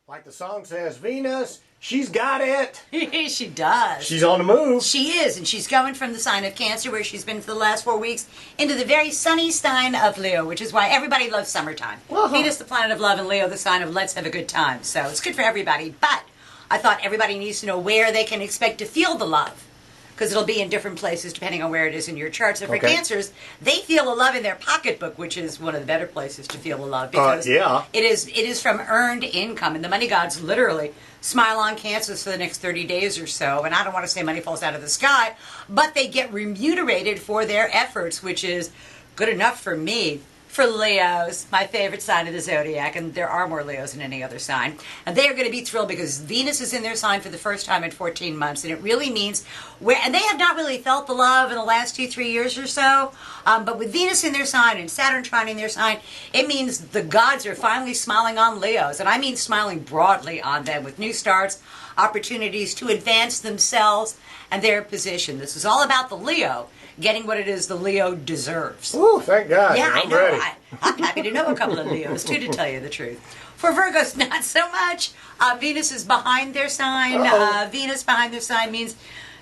Like the song says, Venus, she's got it. She does. She's on the move. She is, and she's going from the sign of Cancer, where she's been for the last 4 weeks, into the very sunny sign of Leo, which is why everybody loves summertime. Venus, the planet of love, and Leo, the sign of let's have a good time. So it's good for everybody. But I thought everybody needs to know where they can expect to feel the love, because it'll be in different places depending on where it is in your chart. So for Cancers, they feel the love in their pocketbook, which is one of the better places to feel the love, because it is from earned income, and the money gods literally smile on Cancers for the next 30 days or so. And I don't want to say money falls out of the sky, but they get remunerated for their efforts, which is good enough for me. For Leos, my favorite sign of the zodiac, and there are more Leos than any other sign, and they are going to be thrilled because Venus is in their sign for the first time in 14 months, and it really means and they have not really felt the love in the last 2-3 years or so, but with Venus in their sign and Saturn trining their sign, it means the gods are finally smiling on Leos, and I mean smiling broadly on them with new starts, opportunities to advance themselves and their position. This is all about the Leo getting what it is the Leo deserves. Ooh, thank God. Yeah, I'm ready. I'm happy to know a couple of Leos, too, to tell you the truth. For Virgos, not so much. Venus is behind their sign. Venus behind their sign means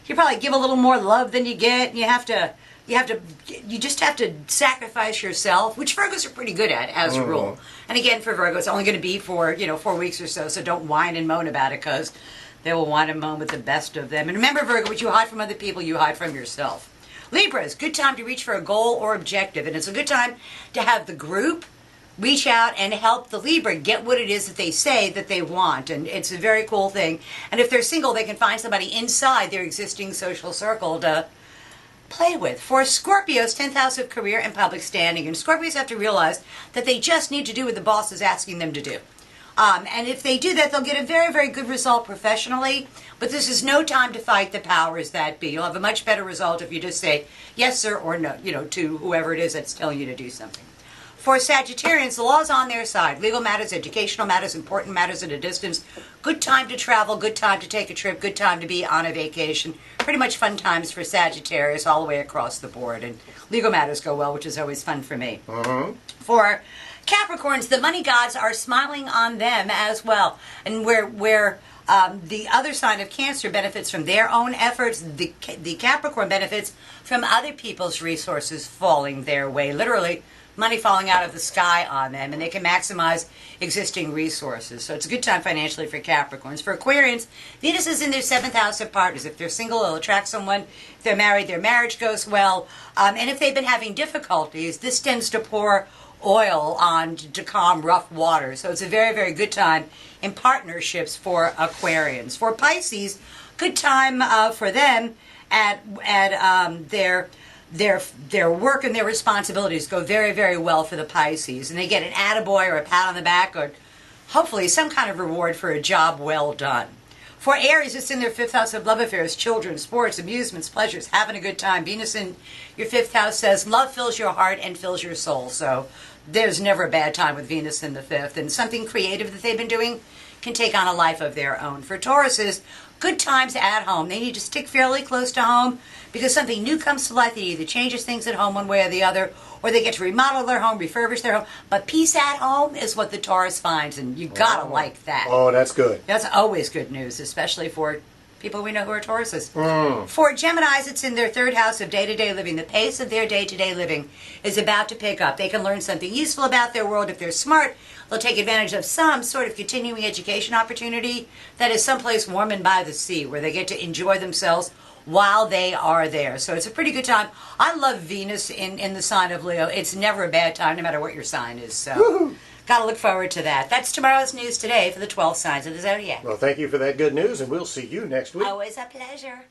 you probably give a little more love than you get. You just have to sacrifice yourself, which Virgos are pretty good at, as a rule. And again, for Virgos, it's only going to be for 4 weeks or so, so don't whine and moan about it, because they will whine and moan with the best of them. And remember, Virgo, what you hide from other people, you hide from yourself. Libras, good time to reach for a goal or objective, and it's a good time to have the group reach out and help the Libra get what it is that they say that they want, and it's a very cool thing. And if they're single, they can find somebody inside their existing social circle to play with. For Scorpios, 10th house of career and public standing, and Scorpios have to realize that they just need to do what the boss is asking them to do. And if they do that, they'll get a very, very good result professionally. But this is no time to fight the powers that be. You'll have a much better result if you just say yes, sir, or no, to whoever it is that's telling you to do something. For Sagittarians, the law's on their side. Legal matters, educational matters, important matters at a distance. Good time to travel, good time to take a trip, good time to be on a vacation. Pretty much fun times for Sagittarius all the way across the board. And legal matters go well, which is always fun for me. For Capricorns, the money gods are smiling on them as well. And where the other sign of Cancer benefits from their own efforts, the Capricorn benefits from other people's resources falling their way. Literally, money falling out of the sky on them, and they can maximize existing resources. So it's a good time financially for Capricorns. For Aquarians, Venus is in their 7th house of partners. If they're single, they'll attract someone. If they're married, their marriage goes well. And if they've been having difficulties, this tends to pour oil on to calm rough water. So it's a very, very good time in partnerships for Aquarians. For Pisces, good time for them at their work and their responsibilities go very, very well for the Pisces. And they get an attaboy or a pat on the back, or hopefully some kind of reward for a job well done. For Aries, it's in their 5th house of love affairs, children, sports, amusements, pleasures, having a good time. Venus in your 5th house says love fills your heart and fills your soul. So there's never a bad time with Venus in the 5th. And something creative that they've been doing can take on a life of their own. For Tauruses, good times at home. They need to stick fairly close to home, because something new comes to life that either changes things at home one way or the other, or they get to remodel their home, refurbish their home. But peace at home is what the Taurus finds, and you gotta like that. Oh, that's good. That's always good news, especially for people we know who are Tauruses. For Geminis, it's in their 3rd house of day-to-day living. The pace of their day-to-day living is about to pick up. They can learn something useful about their world. If they're smart, they'll take advantage of some sort of continuing education opportunity that is someplace warm and by the sea, where they get to enjoy themselves while they are there. So it's a pretty good time. I love Venus in the sign of Leo. It's never a bad time, no matter what your sign is. So gotta look forward to that. That's tomorrow's news today for the 12 signs of the zodiac. Well, thank you for that good news, and we'll see you next week. Always a pleasure.